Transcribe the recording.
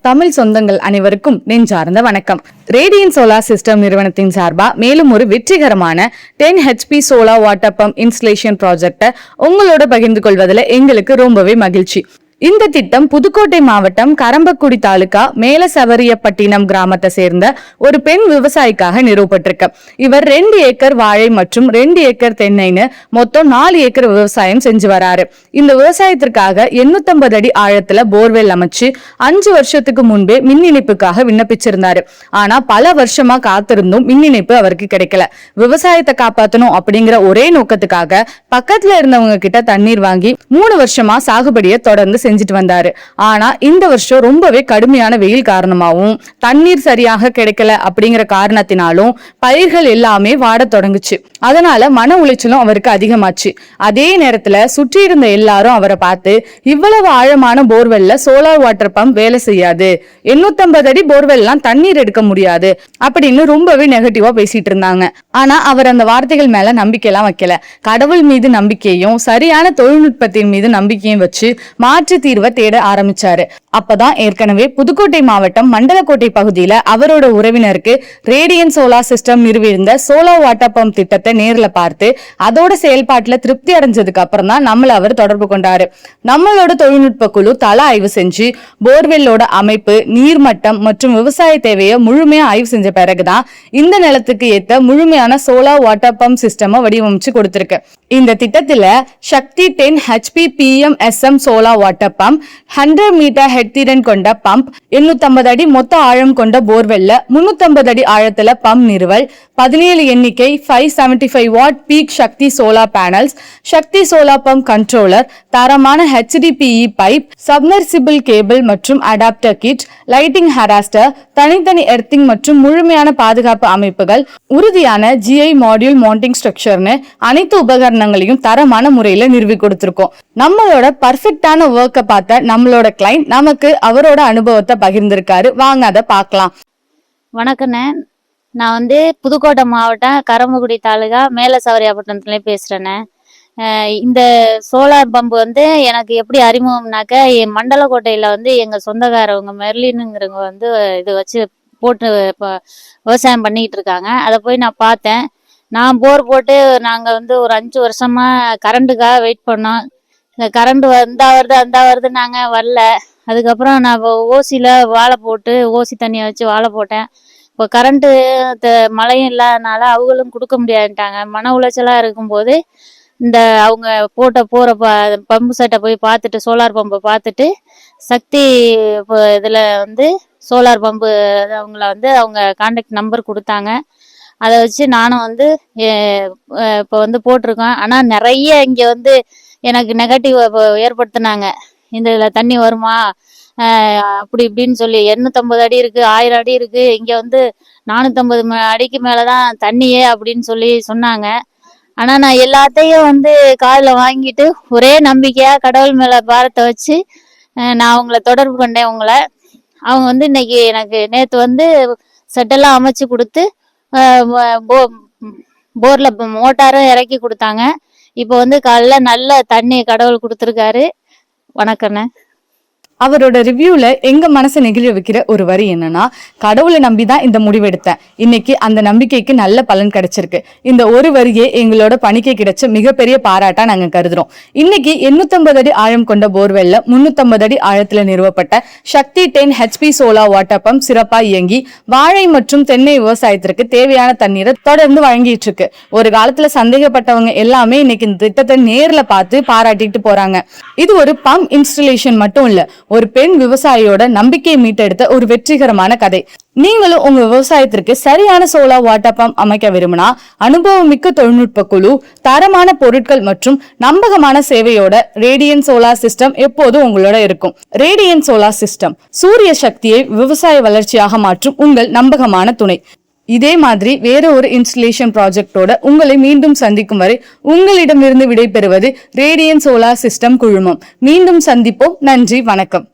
தமிழ் சொந்தங்கள் அனைவருக்கும் நெஞ்சார்ந்த வணக்கம். ரேடியன்ட் சோலார் சிஸ்டம் நிறுவனத்தின் சார்பா மேலும் ஒரு வெற்றிகரமான 10 HP solar water pump installation ப்ராஜெக்டை உங்களோட பகிர்ந்து கொள்வதில் எங்களுக்கு ரொம்பவே மகிழ்ச்சி. இந்த திட்டம் புதுக்கோட்டை மாவட்டம் கரம்பக்குடி தாலுகா மேலசவரியப்பட்டினம் கிராமத்தை சேர்ந்த ஒரு பெண் விவசாயிக்காக நிறுவப்பட்டிருக்கு. இவர் 2 ஏக்கர் வாழை மற்றும் 2 ஏக்கர் தென்னைன்னு மொத்தம் 4 ஏக்கர் விவசாயம் செஞ்சு வராரு. இந்த விவசாயத்திற்காக 850 அடி ஆழத்துல போர்வெல் அமைச்சு 5 வருஷத்துக்கு முன்பே மின் இணைப்புக்காக விண்ணப்பிச்சிருந்தாரு. ஆனா பல வருஷமா காத்திருந்தும் மின் இணைப்பு அவருக்கு கிடைக்கல. விவசாயத்தை காப்பாற்றணும் அப்படிங்கிற ஒரே நோக்கத்துக்காக பக்கத்துல இருந்தவங்க கிட்ட தண்ணீர் வாங்கி 3 வருஷமா சாகுபடியை தொடர்ந்து செஞ்சுட்டு வந்தாரு. ஆனா இந்த வருஷம் ரொம்பவே கடுமையான வெயில் காரணமாகவும் தண்ணீர் சரியாக கிடைக்கல அப்படிங்கிற காரணத்தினாலும் பயிர்கள் எல்லாமே வாட தொடங்குச்சு. அதனால மன உளைச்சலும் அவருக்கு அதிகமாச்சு. அதே நேரத்துல சுற்றி இருந்த எல்லாரும் அவரை பார்த்து, இவ்வளவு ஆழமான போர்வெல்ல சோலார் வாட்டர் பம்ப் வேலை செய்யாது, 850 அடி போர்வெல்லாம் தண்ணீர் எடுக்க முடியாது அப்படின்னு ரொம்பவே நெகட்டிவா பேசிட்டு இருந்தாங்க. ஆனா அவர் அந்த வார்த்தைகள் மேல நம்பிக்கை எல்லாம் வைக்கல. கடவுள் மீது நம்பிக்கையும் சரியான தொழில்நுட்பத்தின் மீது நம்பிக்கையும் வச்சு மாற்று தீர்வை தேட ஆரம்பிச்சாரு. அப்பதான் ஏற்கனவே புதுக்கோட்டை மாவட்டம் மண்டலக்கோட்டை பகுதியில அவரோட உறவினருக்கு ரேடியன்ட் சோலார் சிஸ்டம் நிறுவியிருந்த சோலார் வாட்டர் பம்ப் திட்டத்தை நேர்ல பார்த்து அதோட செயல்பாட்டுல திருப்தி அடைஞ்சதுக்கு அப்புறம் தான் நம்மள அவர் தொடர்பு கொண்டாரு. நம்மளோட தொழில்நுட்ப குழு தள ஆய்வு செஞ்சு போர்வெல்லோட அமைப்பு, நீர்மட்டம் மற்றும் விவசாய தேவையை முழுமையா ஆய்வு செஞ்ச பிறகுதான் இந்த நிலத்துக்கு ஏத்த முழுமையான சோலார் வாட்டர் பம்ப் சிஸ்டம் வடிவமைச்சு கொடுத்திருக்கு. இந்த திட்டத்துல சக்தி 10 HP PMSM solar water pump, 100 metre head திறன் கொண்ட பம்ப், 850 அடி மொத்த ஆழம் கொண்ட போர்வெல்ல 350 அடி ஆழத்துல பம்ப் நிறுவல், 17 எண்ணிக்கை 575 வாட் பீக் சக்தி சோலார் பேனல்ஸ், சக்தி சோலார் பம்ப் கண்ட்ரோலர், தரமான HDPE பைப், சப்மர்சிபிள் கேபிள் மற்றும் அடாப்டர் கிட், லைட்டிங் ஹராஸ்டர், தனித்தனி எர்த்திங் மற்றும் முழுமையான பாதுகாப்பு அமைப்புகள், உறுதியான GI மாடியூல் மவுண்டிங் ஸ்ட்ரக்சர்னு அனைத்து உபகரணங்களையும் தரமான முறையில நிறுவி கொடுத்திருக்கோம். நம்மளோட பர்ஃபெக்டான ஒர்க்கை பார்த்த நம்மளோட கிளைண்ட் நமக்கு அவரோட அனுபவத்தை பகிர்ந்திருக்காரு. வாங்க அதை பார்க்கலாம். வணக்கண்ணே, நான் புதுக்கோட்டை மாவட்டம் கரம்பக்குடி தாலுகா மேலசவரியாப்பட்டினத்துல பேசுறேண்ணே. இந்த சோலார் பம்பு எனக்கு எப்படி அறிமுகம்னாக்க, என் மண்டலக்கோட்டையில எங்க சொந்தக்காரவங்க மெர்லினுங்கிறவங்க இது வச்சு போட்டு இப்போ விவசாயம் பண்ணிக்கிட்டு இருக்காங்க. அதை போய் நான் பார்த்தேன். நான் போர் போட்டு நாங்கள் ஒரு 5 வருஷமா கரண்ட்டுக்காக வெயிட் பண்ணோம். இந்த கரண்ட் அந்த வருது நாங்கள் வரல. அதுக்கப்புறம் நான் ஓசியில் வாழை போட்டு ஓசி தண்ணியை வச்சு வாழை போட்டேன். இப்போ கரண்ட்டு மழையும் இல்லாதனால அவங்களும் கொடுக்க முடியாதுட்டாங்க. மன உளைச்சலாக இருக்கும்போது இந்த அவங்க போகிற பம்பு செட்டை போய் பார்த்துட்டு, சோலார் பம்பை பார்த்துட்டு, சக்தி இதில் சோலார் பம்பு அவங்கள அவங்க கான்டாக்ட் நம்பர் கொடுத்தாங்க. அதை வச்சு நானும் இப்போ போட்டிருக்கேன். ஆனால் நிறைய இங்கே எனக்கு நெகட்டிவ் ஏற்படுத்தினாங்க. இந்த இதில் தண்ணி வருமா அப்படி இப்படின்னு சொல்லி 850 அடி இருக்குது, 1000 அடி இருக்குது, இங்கே 450 அடிக்கு மேலே தான் தண்ணியே அப்படின்னு சொல்லி சொன்னாங்க. ஆனால் நான் எல்லாத்தையும் காதில் வாங்கிட்டு ஒரே நம்பிக்கையாக கடவுள் மேலே பாரத்தை வச்சு நான் அவங்கள தொடர்பு கொண்டேன். அவங்க இன்னைக்கு எனக்கு நேற்று செட்டெல்லாம் அமைச்சு கொடுத்து போர்ல மோட்டாரும் இறக்கி கொடுத்தாங்க. இப்போ காலைல நல்ல தண்ணி கடவுள் கொடுத்துருக்காரு. வணக்கண்ணே. அவரோட ரிவ்யூல எங்க மனசை நெகிழ வைக்கிற ஒரு வரி என்னன்னா, கடவுளை நம்பிதான் இந்த முடிவெடுத்தேன், இன்னைக்கு அந்த நம்பிக்கைக்கு நல்ல பலன் கிடைச்சிருக்கு. இந்த ஒரு வரியே எங்களோட பணிக்கு கிடைச்ச மிகப்பெரிய பாராட்டா நாங்க கருதுறோம். இன்னைக்கு 850 அடி ஆழம் கொண்ட போர்வெல்ல 350 அடி ஆழத்துல நிறுவப்பட்ட சக்தி 10 HP சோலார் வாட்டர் பம்ப் சிறப்பா இயங்கி வாழை மற்றும் தென்னை விவசாயத்திற்கு தேவையான தண்ணீரை தொடர்ந்து வழங்கிட்டு இருக்கு. ஒரு காலத்துல சந்தேகப்பட்டவங்க எல்லாமே இன்னைக்கு இந்த திட்டத்தை நேர்ல பார்த்து பாராட்டிட்டு போறாங்க. இது ஒரு பம்ப் இன்ஸ்டலேஷன் மட்டும் இல்ல, ஒரு பெண் விவசாயியோட நம்பிக்கையை மீட்டெடுத்த ஒரு வெற்றிகரமான கதை. நீங்களும் உங்க விவசாயத்திற்கு சரியான சோலார் வாட்டர் பம்ப் அமைக்க விரும்பினா, அனுபவமிக்க தொழில்நுட்ப குழு, தரமான பொருட்கள் மற்றும் நம்பகமான சேவையோட ரேடியன்ட் சோலார் சிஸ்டம் எப்போதும் உங்களோட இருக்கும். ரேடியன்ட் சோலார் சிஸ்டம் சூரிய சக்தியை விவசாய வளர்ச்சியாக மாற்றும் உங்கள் நம்பகமான துணை. இதே மாதிரி வேற ஒரு இன்ஸ்டலேஷன் ப்ராஜெக்டோட உங்களை மீண்டும் சந்திக்கும் வரை உங்களிடமிருந்து விடைபெறுவது ரேடியன்ட் சோலார் சிஸ்டம் குழுமம். மீண்டும் சந்திப்போம். நன்றி, வணக்கம்.